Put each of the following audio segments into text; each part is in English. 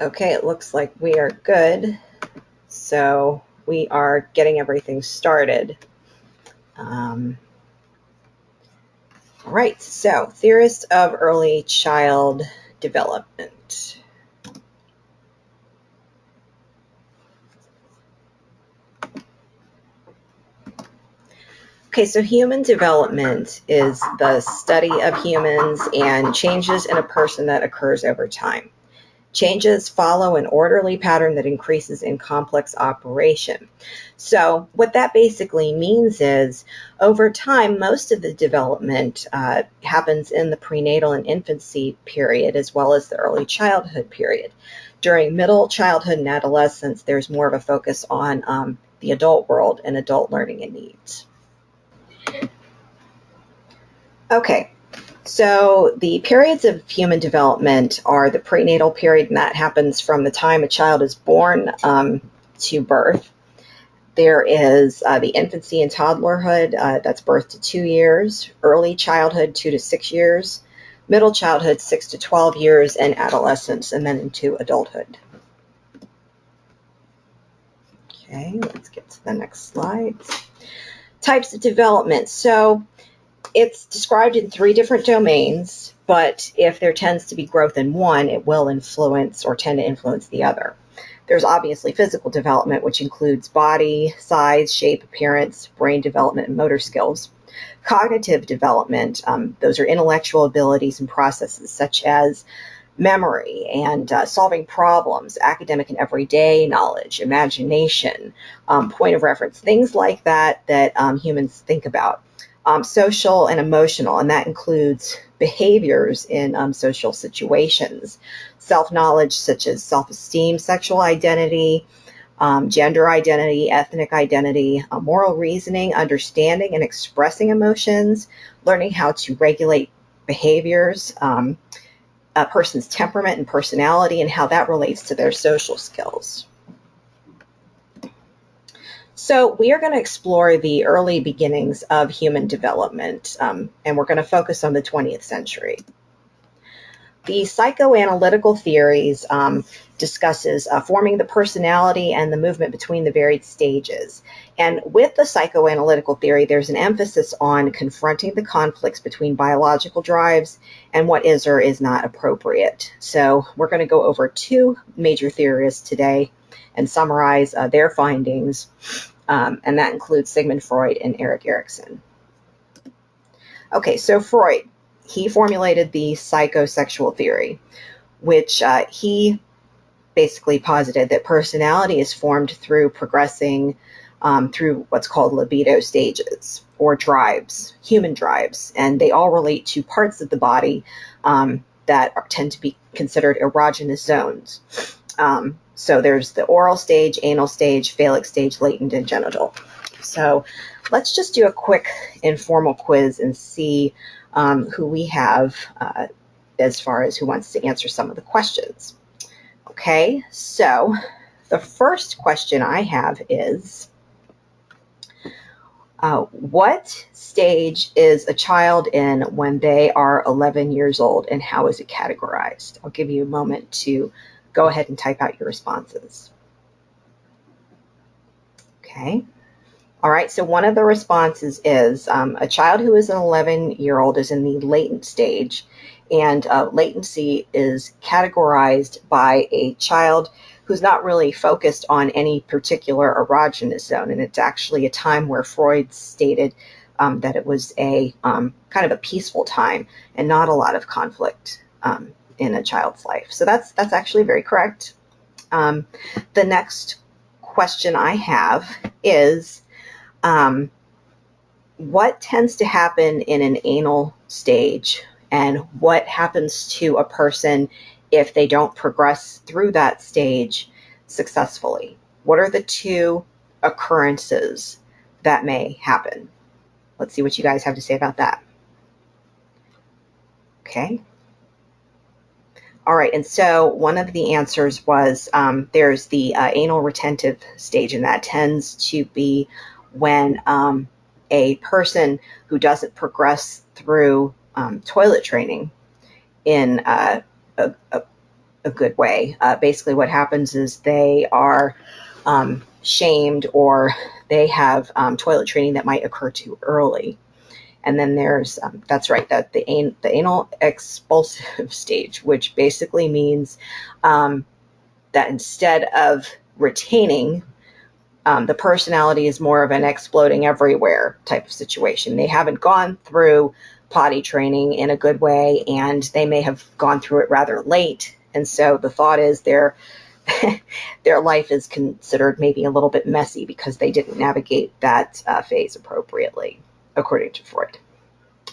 Okay, it looks like we are good. So we are getting everything started. All right, so theorists of early child development. Okay, so human development is the study of humans and changes in a person that occurs over time. Changes follow an orderly pattern that increases in complex operation. So what that basically means is over time, most of the development happens in the prenatal and infancy period, as well as the early childhood period. During middle childhood and adolescence, there's more of a focus on the adult world and adult learning and needs. Okay, so the periods of human development are the prenatal period, and that happens from the time a child is born to birth. There is the infancy and toddlerhood, that's birth to 2 years, early childhood 2 to 6 years, middle childhood 6 to 12 years, and adolescence, and then into adulthood. Okay, let's get to the next slide. Types of development. So it's described in 3 different domains, but if there tends to be growth in one, it will influence or tend to influence the other. There's obviously physical development, which includes body, size, shape, appearance, brain development, and motor skills. Cognitive development, those are intellectual abilities and processes such as memory and solving problems, academic and everyday knowledge, imagination, point of reference, things like that humans think about. Social and emotional, and that includes behaviors in social situations. Self-knowledge, such as self-esteem, sexual identity, gender identity, ethnic identity, moral reasoning, understanding and expressing emotions, learning how to regulate behaviors, a person's temperament and personality, and how that relates to their social skills. So we are going to explore the early beginnings of human development, and we're going to focus on the 20th century. The psychoanalytical theories discusses forming the personality and the movement between the varied stages. And with the psychoanalytical theory, there's an emphasis on confronting the conflicts between biological drives and what is or is not appropriate. So we're going to go over 2 major theorists today and summarize their findings, and that includes Sigmund Freud and Erik Erikson. Okay, so Freud, he formulated the psychosexual theory, which he basically posited that personality is formed through progressing through what's called libido stages or drives, human drives, and they all relate to parts of the body that tend to be considered erogenous zones. So there's the oral stage, anal stage, phallic stage, latent, and genital. So let's just do a quick informal quiz and see who we have as far as who wants to answer some of the questions. Okay, so the first question I have is, what stage is a child in when they are 11 years old, and how is it categorized? I'll give you a moment to go ahead and type out your responses. Okay. All right, so one of the responses is a child who is an 11-year-old is in the latent stage, and latency is categorized by a child who's not really focused on any particular erogenous zone, and it's actually a time where Freud stated that it was a kind of a peaceful time and not a lot of conflict in a child's life. So that's actually very correct. The next question I have is, what tends to happen in an anal stage, and what happens to a person if they don't progress through that stage successfully? What are the 2 occurrences that may happen? Let's see what you guys have to say about that. Okay. All right, and so one of the answers was there's the anal retentive stage, and that tends to be when a person who doesn't progress through toilet training in a good way. Basically, what happens is they are shamed, or they have toilet training that might occur too early. And then there's, that's right, that the anal expulsive stage, which basically means that instead of retaining, the personality is more of an exploding everywhere type of situation. They haven't gone through potty training in a good way, and they may have gone through it rather late. And so the thought is their life is considered maybe a little bit messy because they didn't navigate that phase appropriately, according to Freud.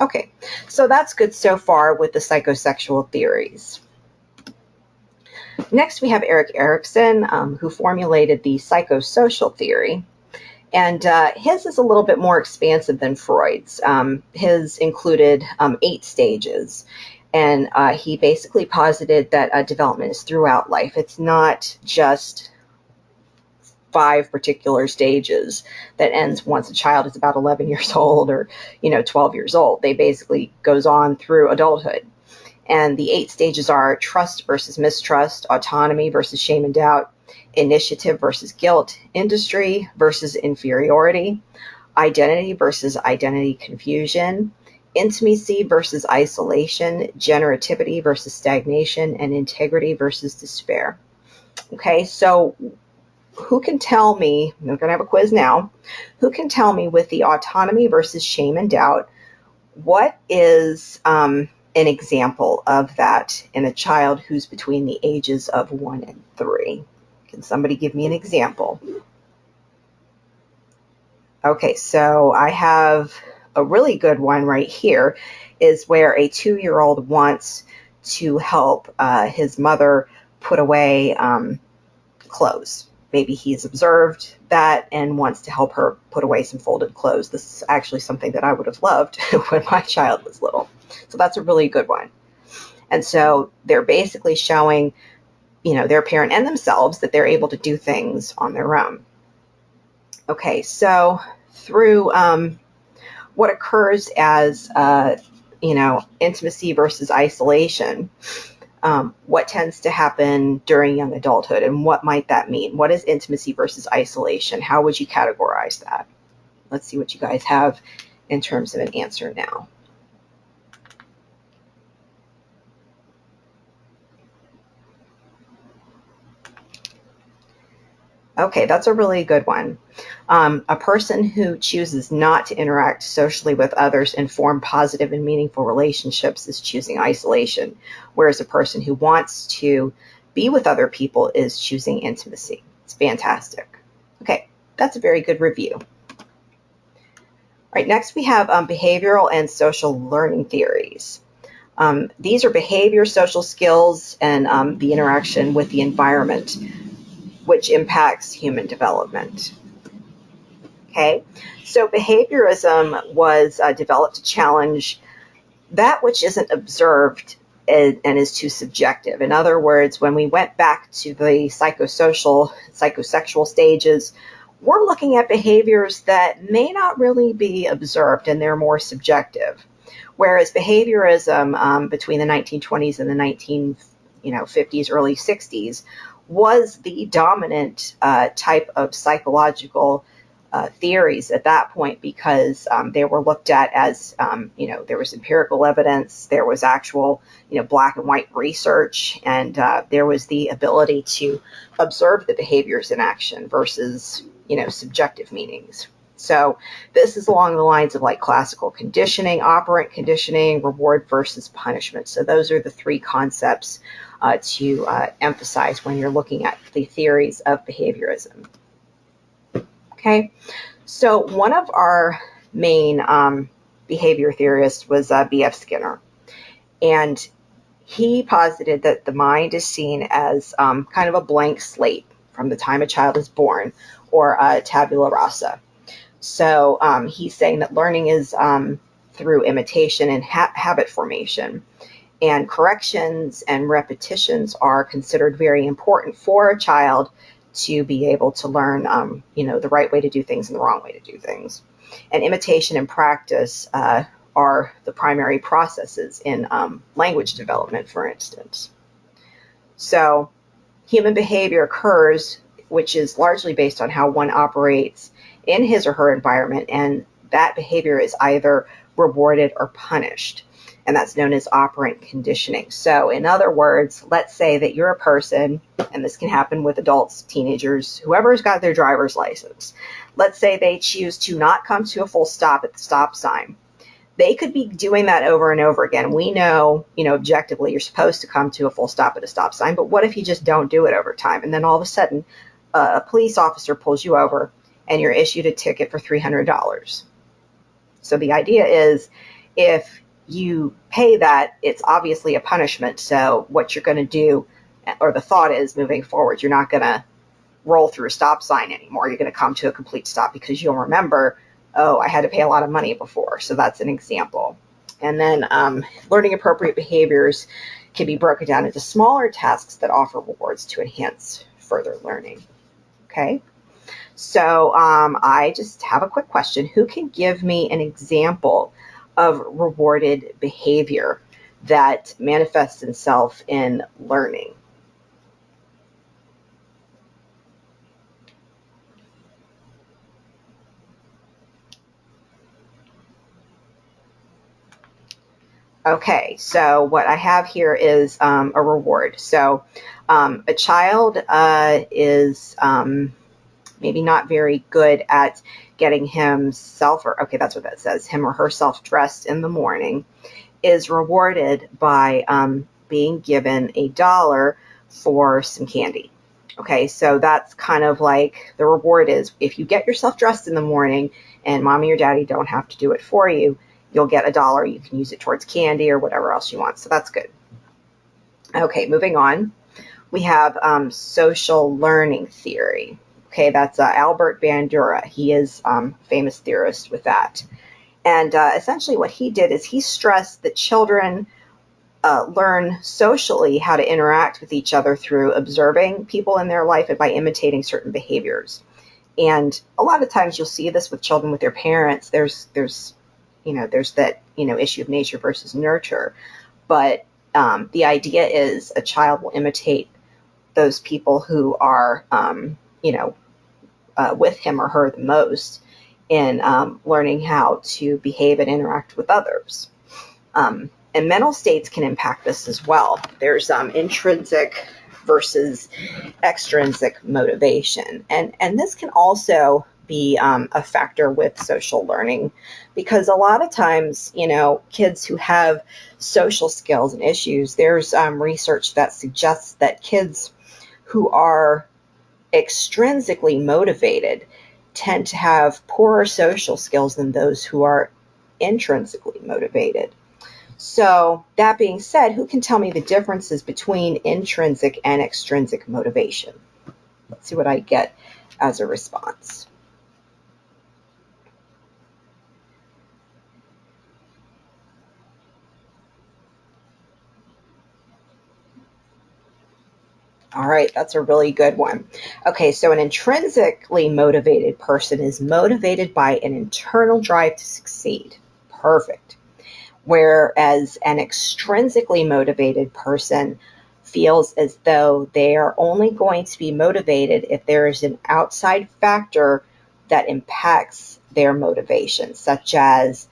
Okay, so that's good so far with the psychosexual theories. Next, we have Erik Erikson, who formulated the psychosocial theory. And his is a little bit more expansive than Freud's. His included 8 stages. And he basically posited that development is throughout life. It's not just 5 particular stages that ends once a child is about 11 years old or 12 years old. They basically goes on through adulthood. And the 8 stages are trust versus mistrust, autonomy versus shame and doubt, initiative versus guilt, industry versus inferiority, identity versus identity confusion, intimacy versus isolation, generativity versus stagnation, and integrity versus despair. Okay, so who can tell me, we're going to have a quiz now, who can tell me with the autonomy versus shame and doubt, what is an example of that in a child who's between the ages of 1 and 3? Can somebody give me an example? Okay, so I have a really good one right here, is where a 2-year-old wants to help his mother put away clothes. Maybe he's observed that and wants to help her put away some folded clothes. This is actually something that I would have loved when my child was little. So that's a really good one. And so they're basically showing, their parent and themselves that they're able to do things on their own. Okay, so through what occurs as, intimacy versus isolation, what tends to happen during young adulthood, and what might that mean? What is intimacy versus isolation? How would you categorize that? Let's see what you guys have in terms of an answer now. Okay, that's a really good one. A person who chooses not to interact socially with others and form positive and meaningful relationships is choosing isolation, whereas a person who wants to be with other people is choosing intimacy. It's fantastic. Okay, that's a very good review. All right, next we have behavioral and social learning theories. These are behavior, social skills, and the interaction with the environment, which impacts human development. Okay, so behaviorism was developed to challenge that which isn't observed and is too subjective. In other words, when we went back to the psychosexual stages, we're looking at behaviors that may not really be observed, and they're more subjective. Whereas behaviorism between the 1920s and the 1950s, early 60s, was the dominant type of psychological theories at that point, because they were looked at as, there was empirical evidence, there was actual, black and white research, and there was the ability to observe the behaviors in action versus, subjective meanings. So this is along the lines of like classical conditioning, operant conditioning, reward versus punishment. So those are the 3 concepts to emphasize when you're looking at the theories of behaviorism. Okay, so one of our main behavior theorists was B.F. Skinner, and he posited that the mind is seen as kind of a blank slate from the time a child is born, or tabula rasa. So he's saying that learning is through imitation and habit formation. And corrections and repetitions are considered very important for a child to be able to learn, the right way to do things and the wrong way to do things. And imitation and practice are the primary processes in language development, for instance. So human behavior occurs, which is largely based on how one operates in his or her environment, and that behavior is either rewarded or punished. And that's known as operant conditioning. So in other words, let's say that you're a person, and this can happen with adults, teenagers, whoever's got their driver's license. Let's say they choose to not come to a full stop at the stop sign. They could be doing that over and over again. We know, objectively, you're supposed to come to a full stop at a stop sign, but what if you just don't do it over time? And then all of a sudden, a police officer pulls you over and you're issued a ticket for $300. So the idea is, if you pay that, it's obviously a punishment. So what you're going to do, or the thought is, moving forward, you're not going to roll through a stop sign anymore. You're going to come to a complete stop because you'll remember, oh, I had to pay a lot of money before. So that's an example. And then learning appropriate behaviors can be broken down into smaller tasks that offer rewards to enhance further learning. Okay. So I just have a quick question. Who can give me an example of rewarded behavior that manifests itself in learning? Okay, so what I have here is a reward. So a child is maybe not very good at getting himself, or okay, that's what that says, him or herself dressed in the morning, is rewarded by being given $1 for some candy. Okay, so that's kind of like the reward is, if you get yourself dressed in the morning and mommy or daddy don't have to do it for you, you'll get $1. You can use it towards candy or whatever else you want. So that's good. Okay, moving on. We have social learning theory. Okay, that's Albert Bandura. He is a famous theorist with that. And essentially what he did is he stressed that children learn socially how to interact with each other through observing people in their life and by imitating certain behaviors. And a lot of times you'll see this with children with their parents. There's that, issue of nature versus nurture. But the idea is a child will imitate those people who are, with him or her the most in learning how to behave and interact with others. And mental states can impact this as well. There's intrinsic versus extrinsic motivation. And this can also be a factor with social learning, because a lot of times, kids who have social skills and issues, there's research that suggests that kids who are extrinsically motivated tend to have poorer social skills than those who are intrinsically motivated. So that being said, who can tell me the differences between intrinsic and extrinsic motivation? Let's see what I get as a response. All right, that's a really good one. Okay, so an intrinsically motivated person is motivated by an internal drive to succeed. Perfect. Whereas an extrinsically motivated person feels as though they are only going to be motivated if there is an outside factor that impacts their motivation, such as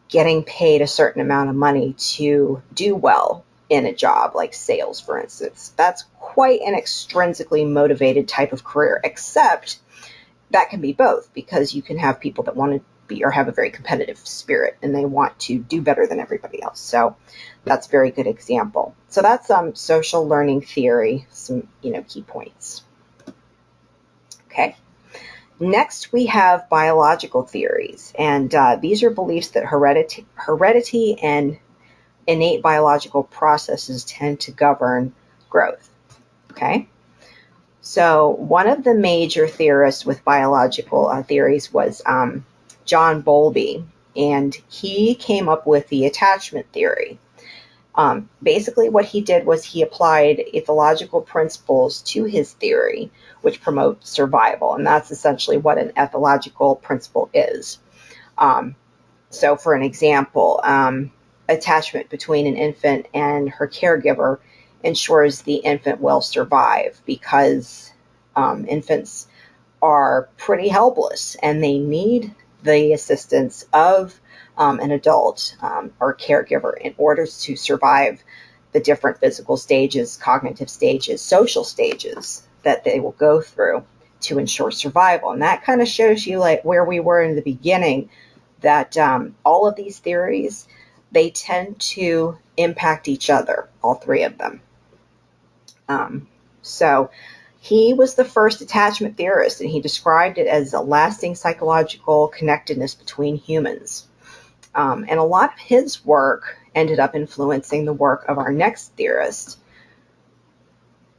getting paid a certain amount of money to do well in a job, like sales, for instance. That's quite an extrinsically motivated type of career, except that can be both, because you can have people that want to be or have a very competitive spirit and they want to do better than everybody else. So that's a very good example. So that's social learning theory, some key points. Okay. Next, we have biological theories, and these are beliefs that heredity and innate biological processes tend to govern growth. Okay. So one of the major theorists with biological theories was John Bowlby, and he came up with the attachment theory. Basically, what he did was he applied ethological principles to his theory, which promote survival, and that's essentially what an ethological principle is. So for an example, attachment between an infant and her caregiver ensures the infant will survive, because infants are pretty helpless and they need the assistance of an adult or caregiver in order to survive the different physical stages, cognitive stages, social stages that they will go through to ensure survival. And that kind of shows you like where we were in the beginning, that all of these theories, they tend to impact each other, all three of them. So he was the first attachment theorist, and he described it as a lasting psychological connectedness between humans. And a lot of his work ended up influencing the work of our next theorist,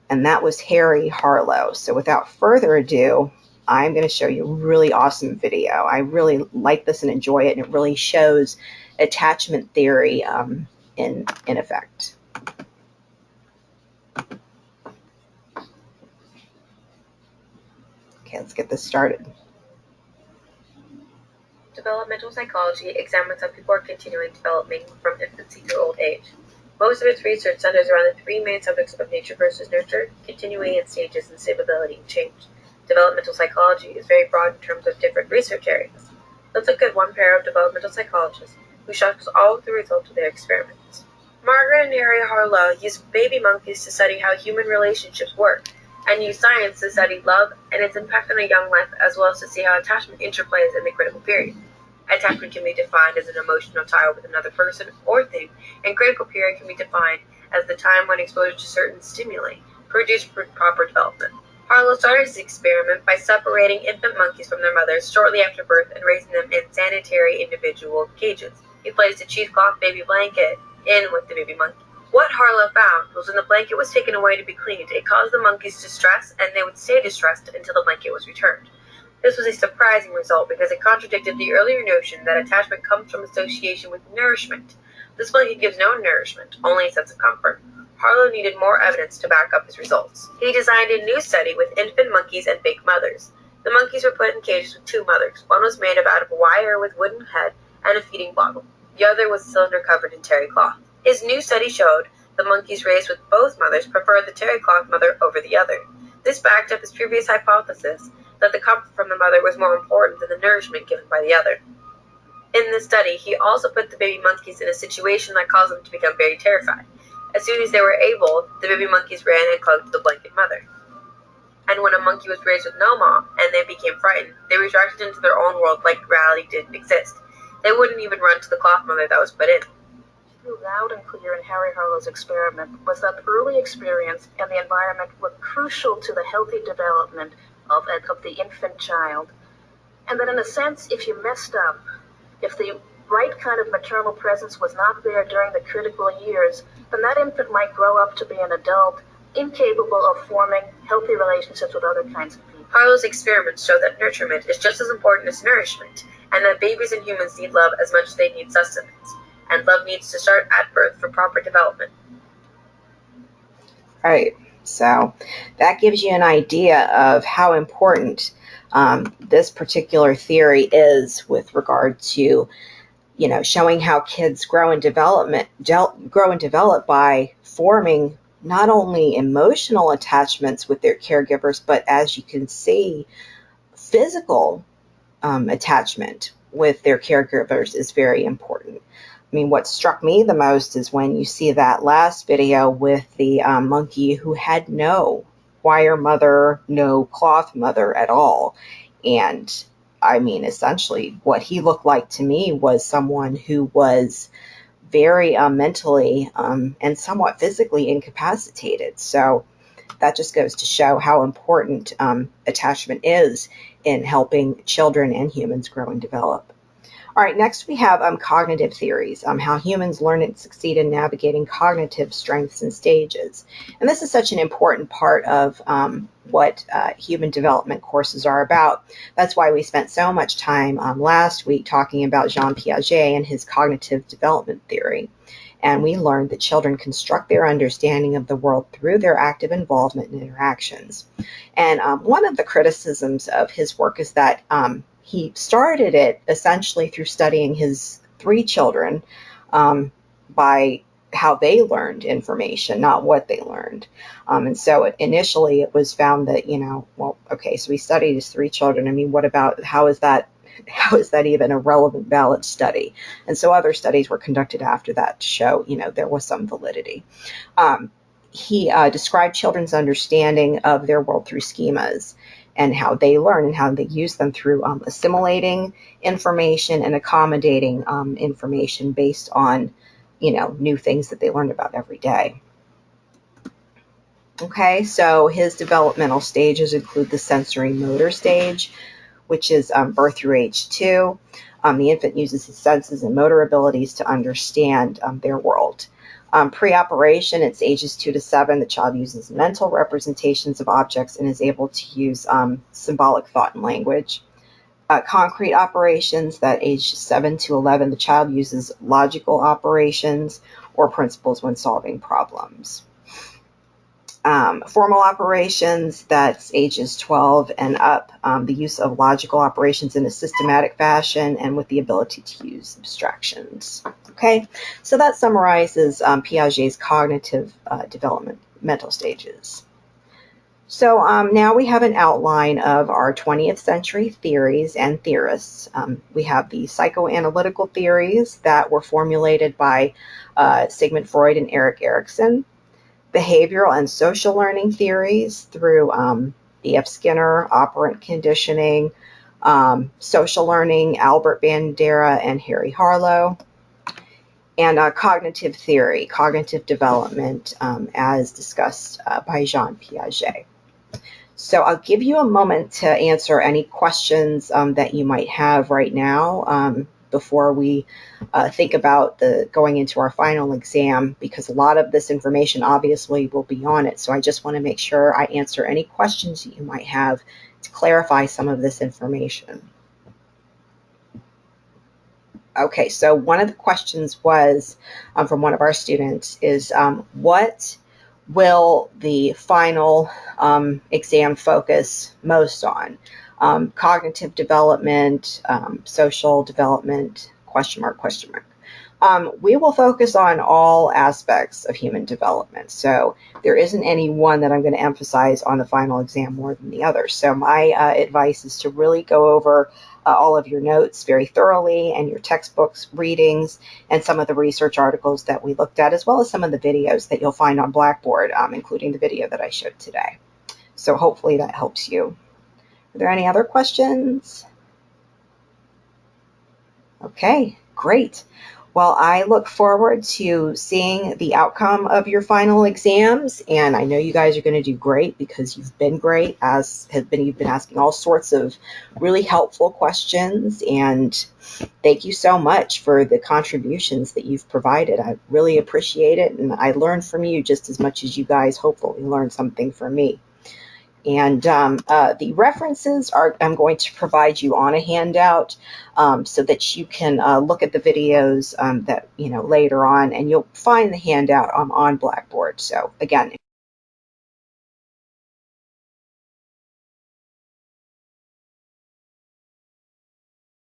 and that was Harry Harlow. So without further ado, I'm going to show you a really awesome video. I really like this and enjoy it, and it really shows attachment theory in effect. Okay, let's get this started. Developmental psychology examines how people are continuing developing from infancy through old age. Most of its research centers around the three main subjects of nature versus nurture, continuing in stages, and stability and change. Developmental psychology is very broad in terms of different research areas. Let's look at one pair of developmental psychologists who shocked us all with the result of their experiments. Margaret and Harry Harlow used baby monkeys to study how human relationships work, and use science to study love and its impact on a young life, as well as to see how attachment interplays in the critical period. Attachment can be defined as an emotional tie with another person or thing, and critical period can be defined as the time when exposure to certain stimuli produce proper development. Harlow started his experiment by separating infant monkeys from their mothers shortly after birth and raising them in sanitary individual cages. He placed a cheesecloth baby blanket in with the baby monkey. What Harlow found was when the blanket was taken away to be cleaned, it caused the monkeys distress, and they would stay distressed until the blanket was returned. This was a surprising result because it contradicted the earlier notion that attachment comes from association with nourishment. This blanket gives no nourishment, only a sense of comfort. Harlow needed more evidence to back up his results. He designed a new study with infant monkeys and fake mothers. The monkeys were put in cages with two mothers. One was made out of wire with wooden head and a feeding bottle. The other was a cylinder covered in terry cloth. His new study showed the monkeys raised with both mothers preferred the terry cloth mother over the other. This backed up his previous hypothesis that the comfort from the mother was more important than the nourishment given by the other. In this study, he also put the baby monkeys in a situation that caused them to become very terrified. As soon as they were able, the baby monkeys ran and clung to the blanket mother. And when a monkey was raised with no mom and they became frightened, they retracted into their own world like reality didn't exist. They wouldn't even run to the cloth mother that was put in. Loud and clear in Harry Harlow's experiment was that early experience and the environment were crucial to the healthy development of the infant child. And that in a sense, if you messed up, if the right kind of maternal presence was not there during the critical years, then that infant might grow up to be an adult incapable of forming healthy relationships with other kinds of people. Harlow's experiments show that nurturement is just as important as nourishment, and that babies and humans need love as much as they need sustenance. And love needs to start at birth for proper development. Right. So that gives you an idea of how important this particular theory is with regard to, showing how kids grow and develop by forming not only emotional attachments with their caregivers, but as you can see, physical attachment with their caregivers is very important. I mean, what struck me the most is when you see that last video with the monkey who had no wire mother, no cloth mother at all. And I mean, essentially what he looked like to me was someone who was very mentally and somewhat physically incapacitated. So that just goes to show how important attachment is in helping children and humans grow and develop. All right, next we have cognitive theories, how humans learn and succeed in navigating cognitive strengths and stages. And this is such an important part of what human development courses are about. That's why we spent so much time last week talking about Jean Piaget and his cognitive development theory. And we learned that children construct their understanding of the world through their active involvement in interactions. And one of the criticisms of his work is that he started it essentially through studying his 3 children by how they learned information, not what they learned. And so initially it was found that, well, okay, so we studied these 3 children. I mean, what about, how is that even a relevant, valid study? And so other studies were conducted after that to show, there was some validity. He described children's understanding of their world through schemas and how they learn and how they use them through assimilating information and accommodating information based on, new things that they learned about every day. Okay, so his developmental stages include the sensory motor stage, which is birth through age 2. The infant uses his senses and motor abilities to understand their world. Pre-operation, it's ages 2 to 7. The child uses mental representations of objects and is able to use symbolic thought and language. Concrete operations, that age 7 to 11, the child uses logical operations or principles when solving problems. Formal operations, that's ages 12 and up, the use of logical operations in a systematic fashion and with the ability to use abstractions. Okay, so that summarizes Piaget's cognitive developmental stages. So now we have an outline of our 20th century theories and theorists. We have the psychoanalytical theories that were formulated by Sigmund Freud and Erik Erikson. Behavioral and social learning theories through B.F. Skinner, operant conditioning, social learning, Albert Bandera and Harry Harlow, and cognitive theory, cognitive development, as discussed by Jean Piaget. So I'll give you a moment to answer any questions that you might have right now before we think about going into our final exam, because a lot of this information obviously will be on it. So I just want to make sure I answer any questions that you might have to clarify some of this information. Okay, so one of the questions was from one of our students is what will the final exam focus most on? Cognitive development, social development, question mark, question mark. We will focus on all aspects of human development. So there isn't any one that I'm going to emphasize on the final exam more than the other. So my advice is to really go over all of your notes very thoroughly and your textbooks, readings, and some of the research articles that we looked at, as well as some of the videos that you'll find on Blackboard, including the video that I showed today. So hopefully that helps you. Are there any other questions? Okay, great. Well, I look forward to seeing the outcome of your final exams, and I know you guys are going to do great because you've been great, you've been asking all sorts of really helpful questions, and thank you so much for the contributions that you've provided. I really appreciate it, and I learned from you just as much as you guys hopefully learned something from me. And the references I'm going to provide you on a handout so that you can look at the videos that later on, and you'll find the handout on Blackboard. So again,